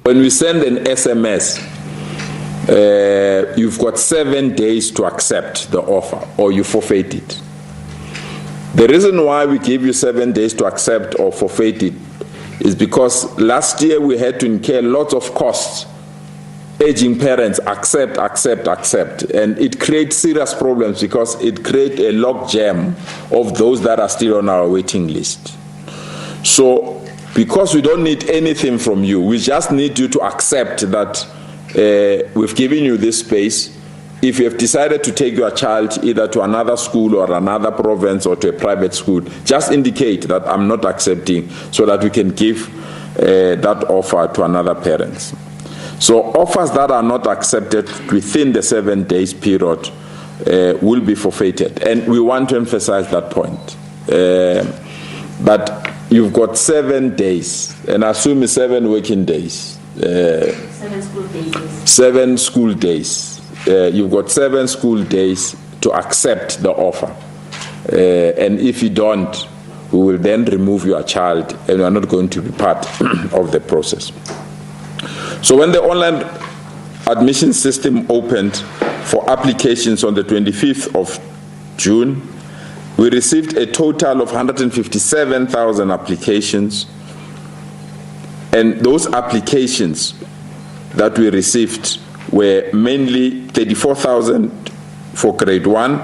When we send an SMS, you've got 7 days to accept the offer or you forfeit it. The reason why we give you 7 days to accept or forfeit it is because last year we had to incur lots of costs urging parents accept, and it creates serious problems because it creates a log jam of those that are still on our waiting list. So because we don't need anything from you, we just need you to accept that we've given you this space. If you have decided to take your child either to another school or another province or to a private school, just indicate that I'm not accepting so that we can give that offer to another parent. So offers that are not accepted within the 7 days period will be forfeited. And we want to emphasize that point. But you've got 7 days, and I assume it's 7 working days. 7 school days. 7 school days. You've got 7 school days to accept the offer. And if you don't, we will then remove your child and you are not going to be part of the process. So when the online admission system opened for applications on the 25th of June, we received a total of 157,000 applications. And those applications that we received were mainly 34,000 for grade 1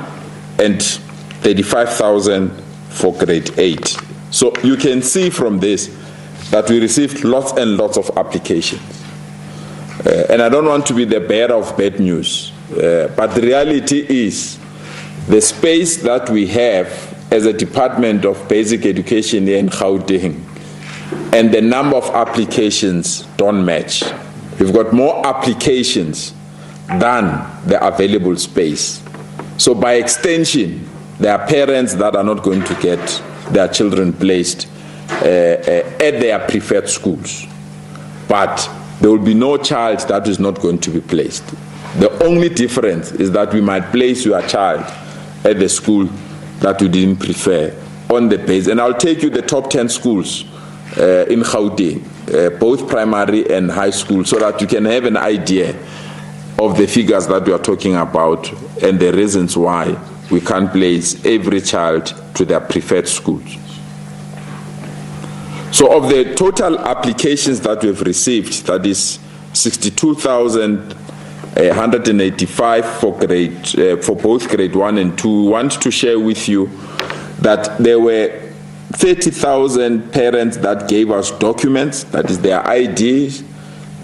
and 35,000 for grade 8. So you can see from this that we received lots and lots of applications. And I don't want to be the bearer of bad news, but the reality is the space that we have as a Department of Basic Education in Gauteng and the number of applications don't match. We've got more applications than the available space. So by extension, there are parents that are not going to get their children placed at their preferred schools. But there will be no child that is not going to be placed. The only difference is that we might place your child at the school that you didn't prefer on the base. And I'll take you the top 10 schools in Gauteng, both primary and high school, so that you can have an idea of the figures that we are talking about and the reasons why we can't place every child to their preferred schools. So of the total applications that we've received, that is 62,185 for both grade 1 and 2, we want to share with you that there were 30,000 parents that gave us documents, that is their IDs,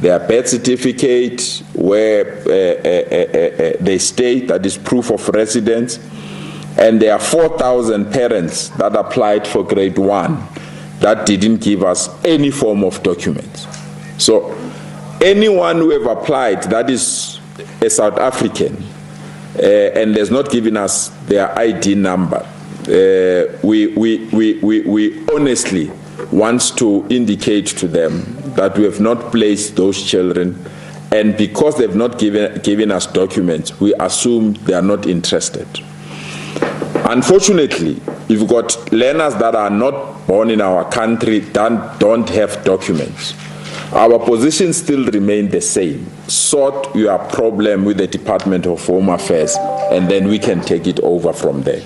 their birth certificate, where they stay, that is proof of residence, and there are 4,000 parents that applied for grade 1 that didn't give us any form of documents. So anyone who have applied that is a South African and has not given us their ID number, we honestly want to indicate to them that we have not placed those children, and because they've not given us documents, we assume they are not interested. Unfortunately, you've got learners that are not born in our country that don't have documents. Our position still remains the same. Sort your problem with the Department of Home Affairs, and then we can take it over from there.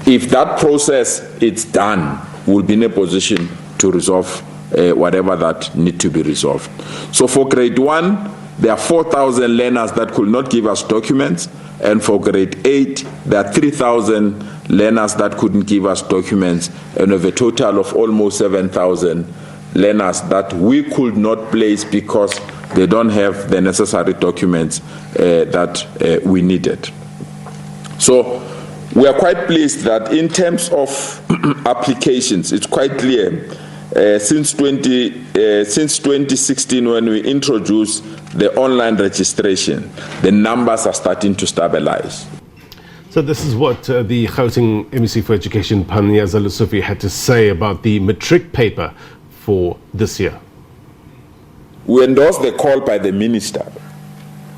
If that process is done, we'll be in a position to resolve whatever that need to be resolved. So for grade 1, there are 4,000 learners that could not give us documents, and for grade 8, there are 3,000 learners that couldn't give us documents, and of a total of almost 7,000 learners that we could not place because they don't have the necessary documents that we needed. So we are quite pleased that in terms of applications, it's quite clear since 2016 when we introduced the online registration, the numbers are starting to stabilize. So this is what the Gauteng MEC for Education, Panyaza Lesufi, had to say about the matric paper for this year. We endorse the call by the minister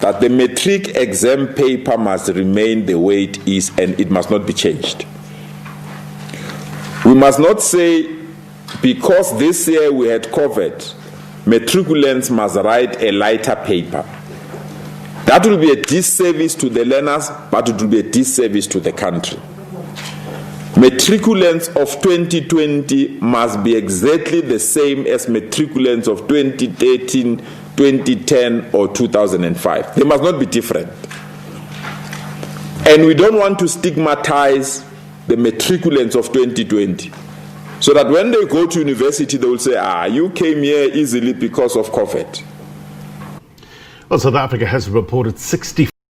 that the matric exam paper must remain the way it is and it must not be changed. We must not say because this year we had COVID matriculants must write a lighter paper. That will be a disservice to the learners, but it will be a disservice to the country. Matriculants of 2020 must be exactly the same as matriculants of 2013, 2010, or 2005. They must not be different. And we don't want to stigmatize the matriculants of 2020, so that when they go to university, they will say, you came here easily because of COVID. Well, South Africa has reported 64